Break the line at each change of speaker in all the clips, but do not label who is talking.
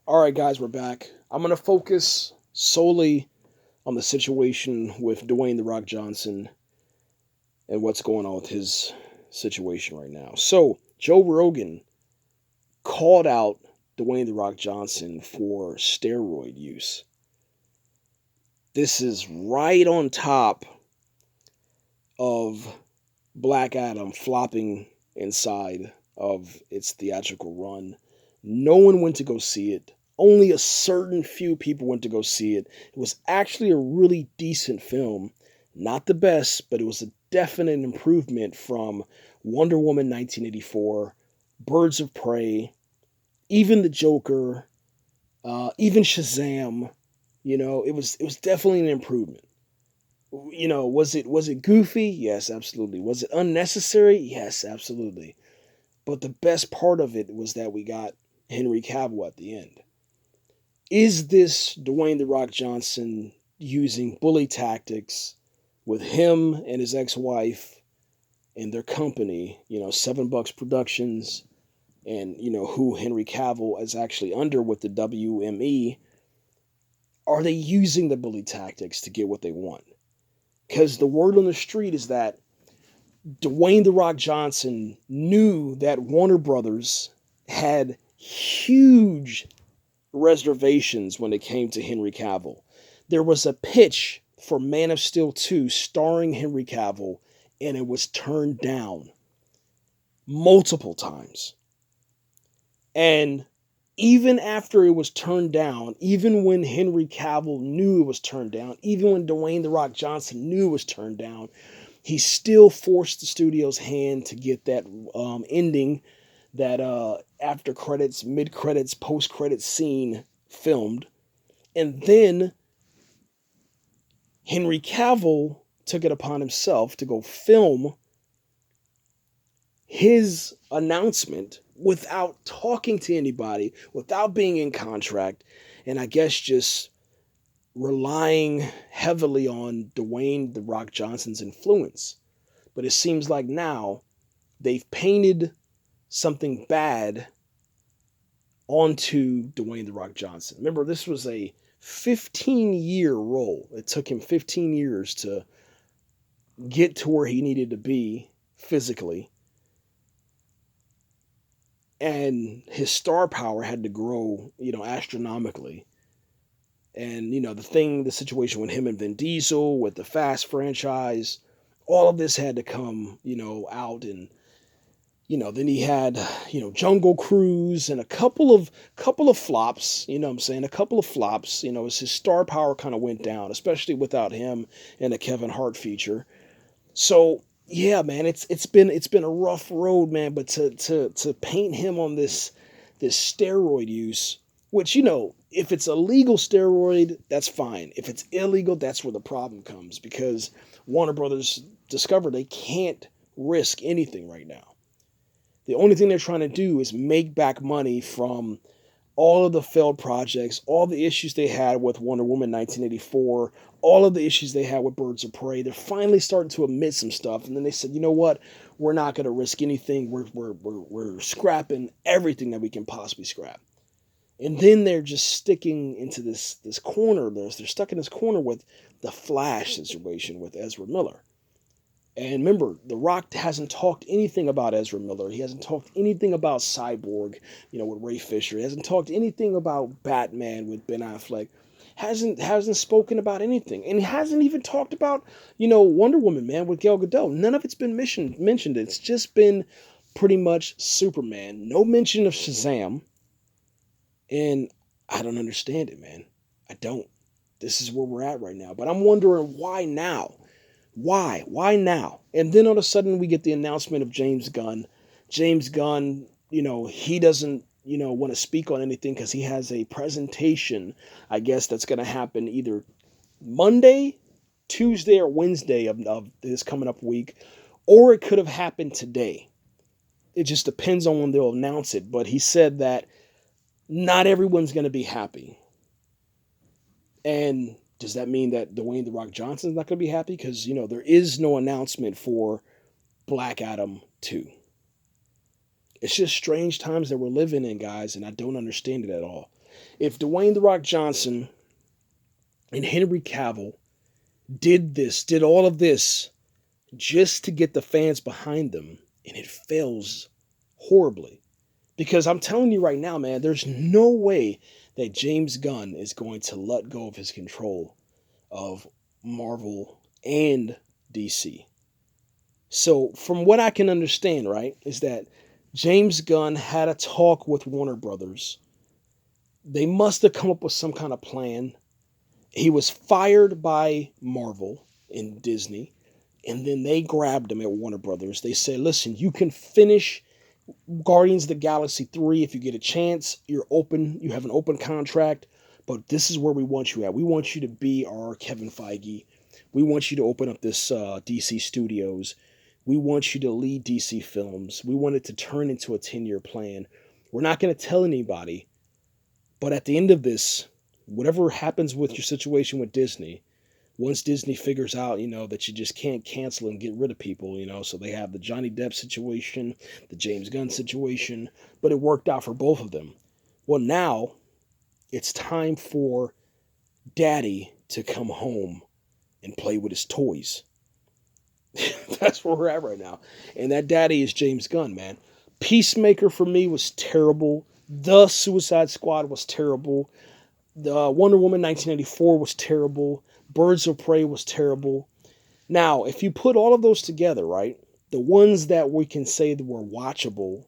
All right, guys, we're back. I'm going to focus solely on the situation with Dwayne The Rock Johnson and what's going on with his situation right now. So, Joe Rogan called out Dwayne The Rock Johnson for steroid use. This is right on top of Black Adam flopping inside of its theatrical run. No one went to go see it. Only a certain few people went to go see it. It was actually a really decent film. Not the best, but it was a definite improvement from Wonder Woman 1984, Birds of Prey, even The Joker, even Shazam. It was definitely an improvement. Was it goofy? Yes, absolutely. Was it unnecessary? Yes, absolutely. But the best part of it was that we got Henry Cavill at the end. Is this Dwayne The Rock Johnson using bully tactics with him and his ex-wife and their company, Seven Bucks Productions, and who Henry Cavill is actually under with the WME? Are they using the bully tactics to get what they want? Because the word on the street is that Dwayne The Rock Johnson knew that Warner Brothers had huge reservations when it came to Henry Cavill. There was a pitch for Man of Steel 2 starring Henry Cavill, and it was turned down multiple times. And even after it was turned down, even when Henry Cavill knew it was turned down, even when Dwayne The Rock Johnson knew it was turned down, he still forced the studio's hand to get that ending, that after credits, mid credits, post credits scene filmed. And then Henry Cavill took it upon himself to go film his announcement without talking to anybody, without being in contract, and I guess just relying heavily on Dwayne The Rock Johnson's influence. But it seems like now they've painted something bad onto Dwayne The Rock Johnson. Remember, this was a 15-year role. It took him 15 years to get to where he needed to be physically. And his star power had to grow, astronomically. And, the situation with him and Vin Diesel, with the Fast franchise, all of this had to come, out. And, then he had, Jungle Cruise and a couple of flops, what I'm saying, a couple of flops, as his star power kind of went down, especially without him and a Kevin Hart feature. So, yeah, man, it's been a rough road, man. But to paint him on this steroid use, which if it's a legal steroid, that's fine. If it's illegal, that's where the problem comes, because Warner Brothers discovered they can't risk anything right now. The only thing they're trying to do is make back money from all of the failed projects, all the issues they had with Wonder Woman 1984, all of the issues they had with Birds of Prey. They're finally starting to admit some stuff, and then they said, you know what? We're not going to risk anything. We're scrapping everything that we can possibly scrap. And then they're just sticking into this corner. They're stuck in this corner with the Flash situation with Ezra Miller. And remember, The Rock hasn't talked anything about Ezra Miller. He hasn't talked anything about Cyborg, with Ray Fisher. He hasn't talked anything about Batman with Ben Affleck. Hasn't spoken about anything. And he hasn't even talked about, Wonder Woman, man, with Gal Gadot. None of it's been mentioned. It's just been pretty much Superman. No mention of Shazam. And I don't understand it, man. I don't. This is where we're at right now. But I'm wondering, why now? Why? Why now? And then all of a sudden we get the announcement of James Gunn. James Gunn, he doesn't, want to speak on anything because he has a presentation, I guess, that's going to happen either Monday, Tuesday, or Wednesday of this coming up week, or it could have happened today. It just depends on when they'll announce it. But he said that not everyone's going to be happy. And does that mean that Dwayne The Rock Johnson's not going to be happy? Because, there is no announcement for Black Adam 2. It's just strange times that we're living in, guys, and I don't understand it at all. If Dwayne The Rock Johnson and Henry Cavill did all of this just to get the fans behind them, and it fails horribly. Because I'm telling you right now, man, there's no way that James Gunn is going to let go of his control of Marvel and DC. So, from what I can understand, right, is that James Gunn had a talk with Warner Brothers. They must have come up with some kind of plan. He was fired by Marvel and Disney, and then they grabbed him at Warner Brothers. They said, listen, you can finish Guardians of the Galaxy 3 if you get a chance. You're open, you have an open contract, but this is where we want you at. We want you to be our Kevin Feige. We want you to open up this DC Studios. We want you to lead DC Films. We want it to turn into a 10-year plan. We're not going to tell anybody, but at the end of this, whatever happens with your situation with Disney, once Disney figures out, that you just can't cancel and get rid of people, so they have the Johnny Depp situation, the James Gunn situation, but it worked out for both of them. Well, now it's time for Daddy to come home and play with his toys. That's where we're at right now. And that Daddy is James Gunn, man. Peacemaker for me was terrible. The Suicide Squad was terrible. The Wonder Woman 1984 was terrible. Birds of Prey was terrible. Now, if you put all of those together, right, the ones that we can say that were watchable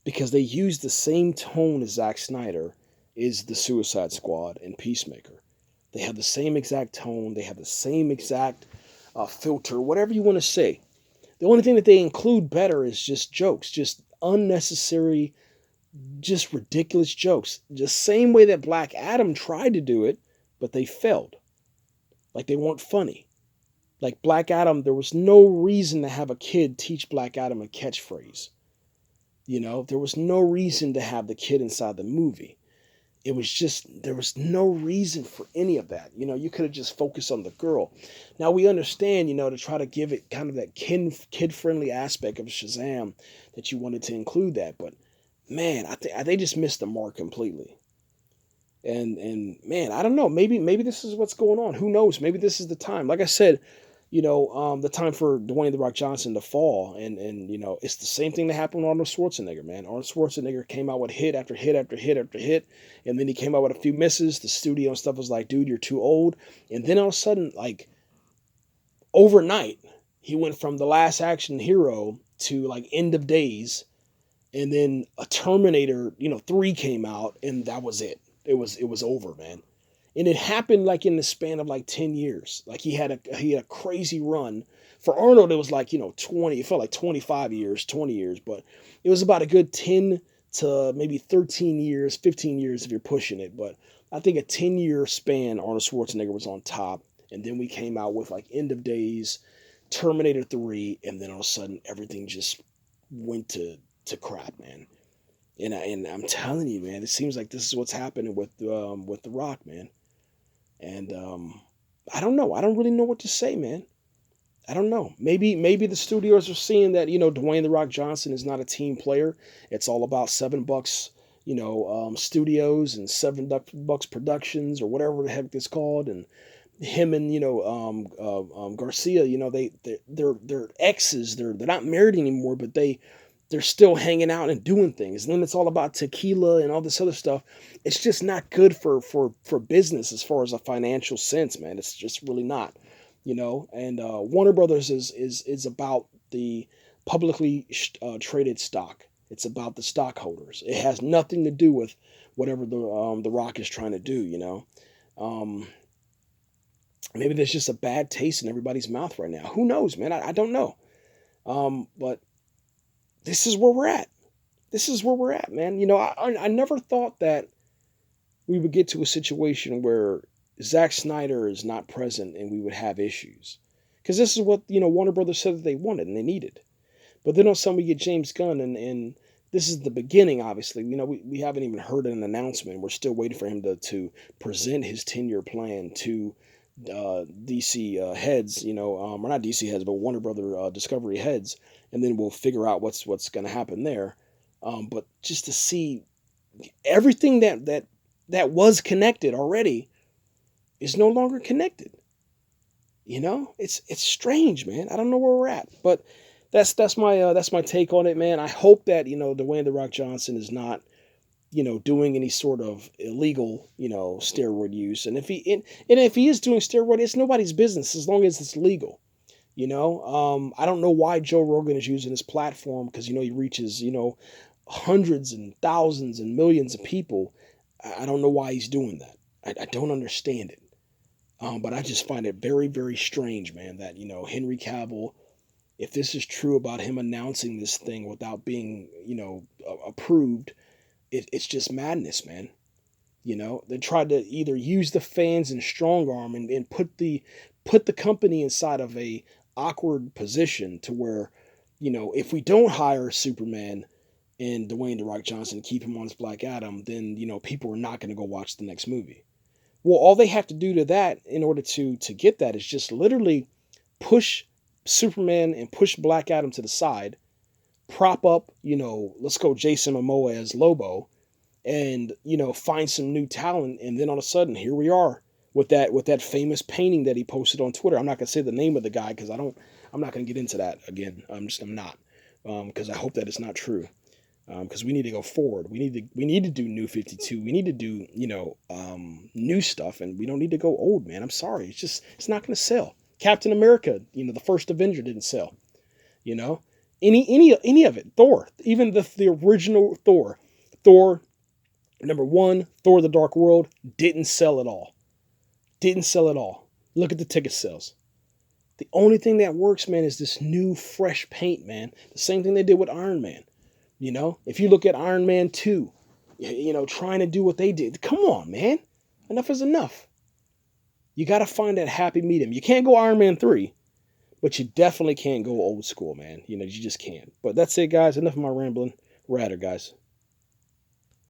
because they use the same tone as Zack Snyder is the Suicide Squad and Peacemaker. They have the same exact tone. They have the same exact filter, whatever you want to say. The only thing that they include better is just jokes, just unnecessary, just ridiculous jokes. The same way that Black Adam tried to do it, but they failed. Like they weren't funny. Like Black Adam, there was no reason to have a kid teach Black Adam a catchphrase. There was no reason to have the kid inside the movie. It was just, there was no reason for any of that. You could have just focused on the girl. Now we understand, to try to give it kind of that kid-friendly aspect of Shazam that you wanted to include that. But man, I think they just missed the mark completely. And man, I don't know. Maybe this is what's going on. Who knows? Maybe this is the time. Like I said, the time for Dwayne The Rock Johnson to fall. And it's the same thing that happened with Arnold Schwarzenegger, man. Arnold Schwarzenegger came out with hit after hit after hit after hit. And then he came out with a few misses. The studio and stuff was like, dude, you're too old. And then all of a sudden, like, overnight, he went from The Last Action Hero to, like, End of Days. And then a Terminator, 3 came out, and that was it. It was over, man. And it happened like in the span of like 10 years. Like he had a crazy run. For Arnold, it was like, 20, it felt like 25 years, 20 years, but it was about a good 10 to maybe 13 years, 15 years if you're pushing it. But I think a 10-year span, Arnold Schwarzenegger was on top. And then we came out with like End of Days, Terminator 3, and then all of a sudden everything just went to crap, man. And I'm telling you, man, it seems like this is what's happening with The Rock, man. And I don't know. I don't really know what to say, man. I don't know. Maybe the studios are seeing that, Dwayne The Rock Johnson is not a team player. It's all about $7, studios and $7 productions or whatever the heck it's called. And him and, Garcia, they're exes. They're not married anymore, but they're still hanging out and doing things. And then it's all about tequila and all this other stuff. It's just not good for business as far as a financial sense, man. It's just really not, And Warner Brothers is about the publicly traded stock. It's about the stockholders. It has nothing to do with whatever the Rock is trying to do, Maybe there's just a bad taste in everybody's mouth right now. Who knows, man? I don't know. But this is where we're at. This is where we're at, man. I never thought that we would get to a situation where Zack Snyder is not present and we would have issues. Because this is what, Warner Brothers said that they wanted and they needed. But then all of a sudden we get James Gunn and this is the beginning, obviously. We haven't even heard an announcement. We're still waiting for him to present his 10-year plan to DC heads, or not DC heads, but Warner Brother Discovery heads, and then we'll figure out what's going to happen there. But just to see everything that that was connected already is no longer connected. It's strange, man. I don't know where we're at, but that's my take on it, man. I hope that Dwayne the Rock Johnson is not doing any sort of illegal steroid use, and if he is doing steroid, it's nobody's business as long as it's legal. I don't know why Joe Rogan is using his platform because he reaches hundreds and thousands and millions of people. I don't know why he's doing that. I don't understand it. But I just find it very, very strange, man, that, Henry Cavill, if this is true about him announcing this thing without being, approved, it's just madness, man. They tried to either use the fans and strong arm and put the company inside of a awkward position to where, if we don't hire Superman and Dwayne The Rock Johnson, keep him on as Black Adam, then, people are not going to go watch the next movie. Well, all they have to do to that in order to get that is just literally push Superman and push Black Adam to the side, prop up, let's go Jason Momoa as Lobo, and find some new talent, and then all of a sudden here we are with that famous painting that he posted on Twitter. I'm not gonna say the name of the guy because I'm not gonna get into that again. I'm not because I hope that it's not true. Because we need to go forward. We need to do New 52. We need to do new stuff, and we don't need to go old, man. I'm sorry, it's not going to sell. Captain America, the first Avenger didn't sell. Any of it. Thor, even the original Thor, #1, Thor: The Dark World didn't sell at all. Didn't sell at all. Look at the ticket sales. The only thing that works, man, is this new fresh paint, man. The same thing they did with Iron Man. If you look at Iron Man 2, trying to do what they did. Come on, man. Enough is enough. You got to find that happy medium. You can't go Iron Man 3, but you definitely can't go old school, man. You just can't. But that's it, guys. Enough of my rambling. We're at it, guys.